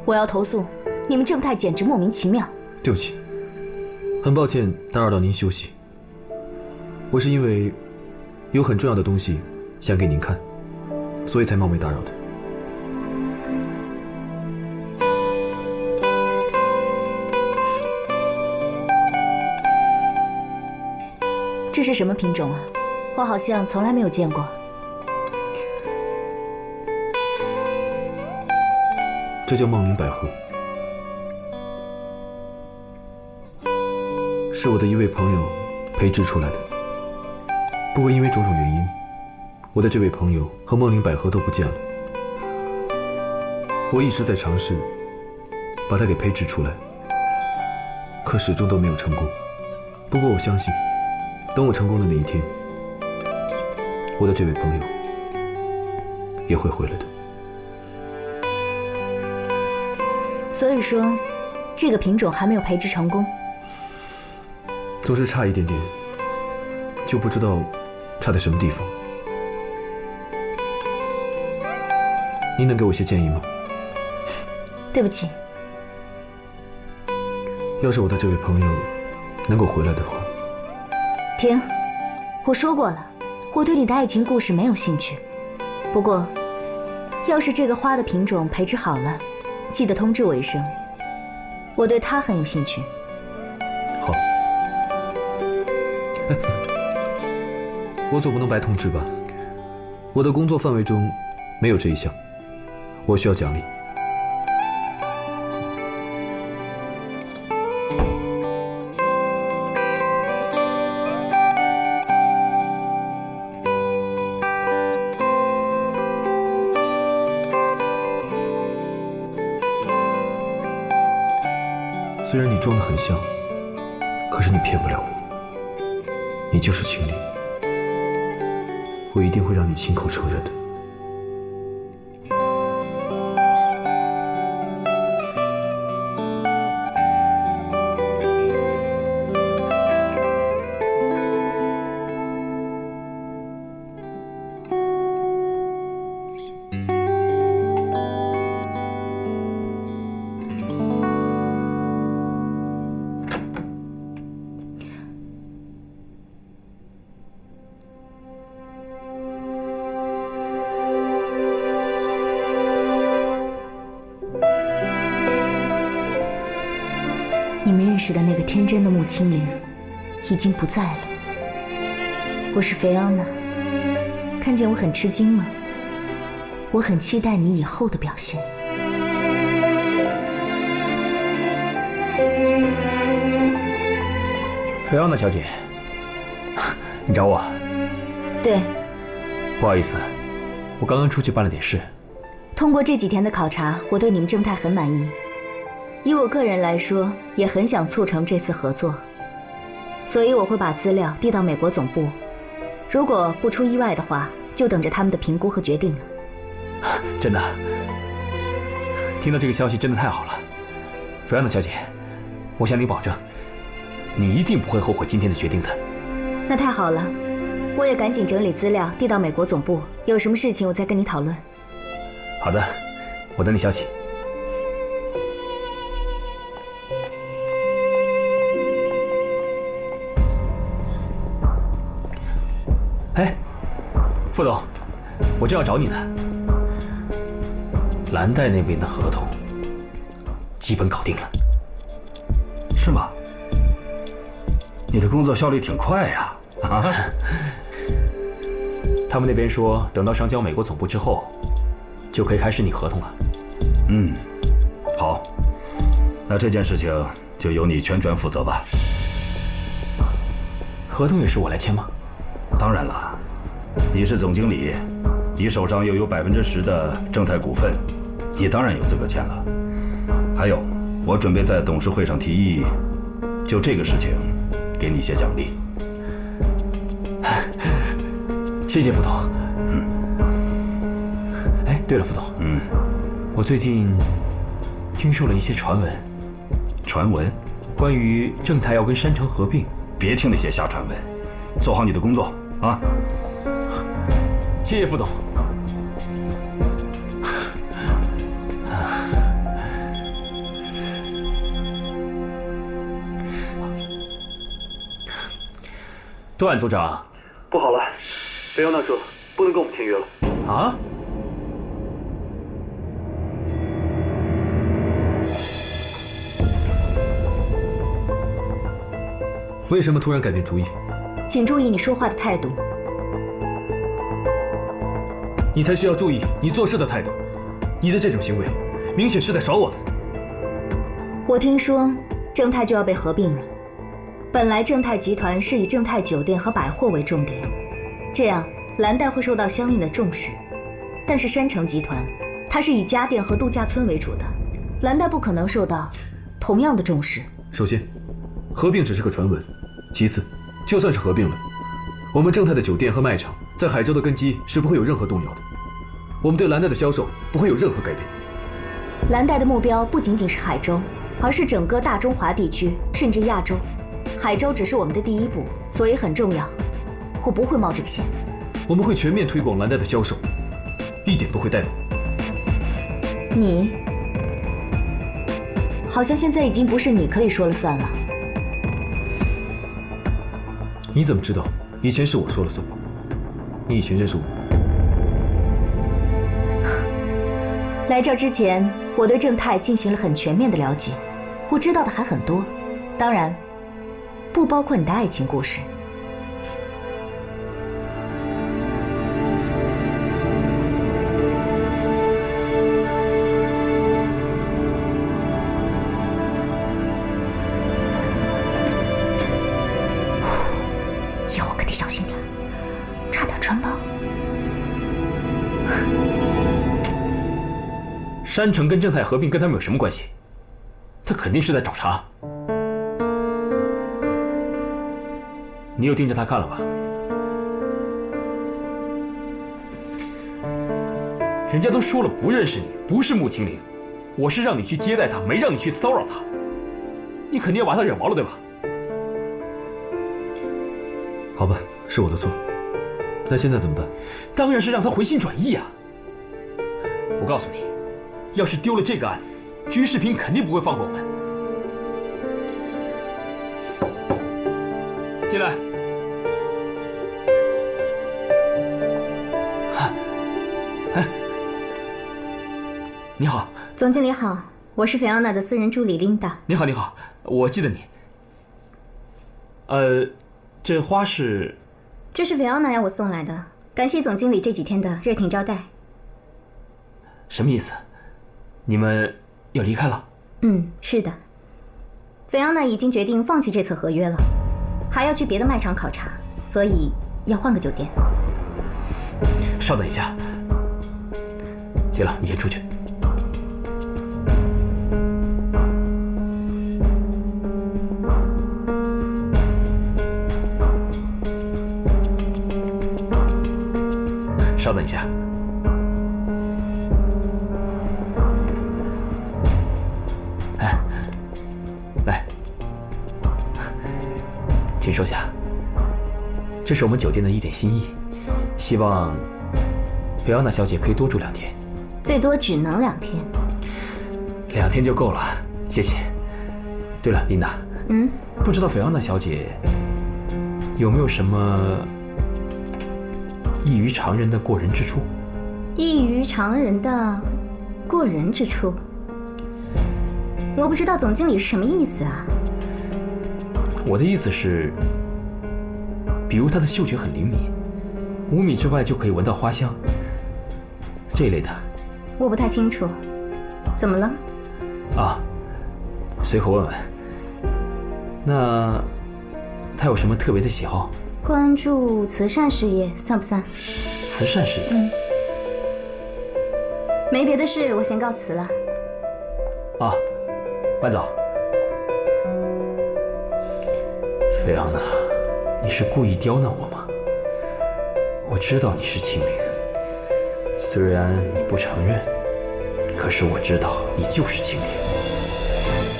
我要投诉，你们正太简直莫名其妙。对不起，很抱歉打扰到您休息。我是因为有很重要的东西想给您看，所以才冒昧打扰的。这是什么品种啊？我好像从来没有见过。这叫梦灵百合，是我的一位朋友培植出来的。不过因为种种原因，我的这位朋友和梦灵百合都不见了。我一直在尝试把它给培植出来，可始终都没有成功。不过我相信，等我成功的那一天，我的这位朋友也会回来的。所以说，这个品种还没有培植成功。总是差一点点，就不知道差在什么地方。您能给我一些建议吗？对不起。要是我的这位朋友能够回来的话。停，我说过了，我对你的爱情故事没有兴趣。不过，要是这个花的品种培植好了，记得通知我一声，我对它很有兴趣。好。我总不能白通知吧？我的工作范围中没有这一项，我需要奖励。虽然你装得很像，可是你骗不了我，你就是情侣，我一定会让你亲口承认的。你们认识的那个天真的穆青灵已经不在了。我是菲奥娜，看见我很吃惊吗？我很期待你以后的表现。菲奥娜小姐，你找我？对，不好意思，我刚刚出去办了点事。通过这几天的考察，我对你们正太很满意。以我个人来说，也很想促成这次合作，所以我会把资料递到美国总部。如果不出意外的话，就等着他们的评估和决定了。真的，听到这个消息真的太好了，菲奥娜小姐，我向你保证，你一定不会后悔今天的决定的。那太好了，我也赶紧整理资料递到美国总部，有什么事情我再跟你讨论。好的，我等你消息。哎，副总，我正要找你呢。蓝带那边的合同基本搞定了。是吗？你的工作效率挺快呀！啊？他们那边说，等到上交美国总部之后，就可以开始拟合同了。嗯，好，那这件事情就由你全权负责吧。合同也是我来签吗？当然了，你是总经理，你手上又有10%的正泰股份，你当然有资格签了。还有，我准备在董事会上提议，就这个事情，给你些奖励。谢谢副总。哎，对了，副总，我最近听说了一些传闻。传闻？关于正泰要跟山城合并。别听那些瞎传闻，做好你的工作啊！谢谢副总。段组长，不好了，菲奥娜说不能跟我们签约了。啊？为什么突然改变主意？请注意你说话的态度。你才需要注意你做事的态度。你的这种行为，明显是在耍我们。我听说正泰就要被合并了。本来正泰集团是以正泰酒店和百货为重点，这样蓝带会受到相应的重视。但是山城集团，它是以家电和度假村为主的，蓝带不可能受到同样的重视。首先，合并只是个传闻；其次，就算是合并了，我们正泰的酒店和卖场在海州的根基是不会有任何动摇的。我们对蓝带的销售不会有任何改变。蓝带的目标不仅仅是海州，而是整个大中华地区，甚至亚洲。海州只是我们的第一步，所以很重要。我不会冒这个险。我们会全面推广蓝带的销售，一点不会怠慢。你好像现在已经不是你可以说了算了。你怎么知道以前是我说了算？你以前认识我？来这儿之前，我对正泰进行了很全面的了解，我知道的还很多，当然，不包括你的爱情故事。以后可得小心点，差点穿帮。山城跟正泰合并跟他们有什么关系？他肯定是在找茬。你又盯着他看了吧？人家都说了不认识你，不是穆青玲，我是让你去接待他，没让你去骚扰他。你肯定要把他惹毛了，对吧？好吧，是我的错。那现在怎么办？当然是让他回心转意啊！我告诉你，要是丢了这个案子，居士平肯定不会放过我们。进来。哎，你好，总经理好，我是菲奥娜的私人助理琳达。你好，你好，我记得你。这花是？这是菲奥娜让我送来的，感谢总经理这几天的热情招待。什么意思？你们要离开了？是的。菲奥娜已经决定放弃这次合约了，还要去别的卖场考察，所以要换个酒店。稍等一下，铁了，你先出去。稍等一下。哎，来，请收下。这是我们酒店的一点心意，希望菲奥娜小姐可以多住2天。最多只能2天。2天就够了，谢谢。对了，琳达，不知道菲奥娜小姐有没有什么异于常人的过人之处？异于常人的过人之处？我不知道总经理是什么意思啊？我的意思是，比如他的嗅觉很灵敏，5米之外就可以闻到花香，这一类的。我不太清楚，怎么了？啊，随口问问。那他有什么特别的喜好？关注慈善事业算不算？慈善事业？没别的事，我先告辞了。啊，慢走。菲奥娜，你是故意刁难我吗？我知道你是青灵，虽然你不承认，可是我知道你就是青灵。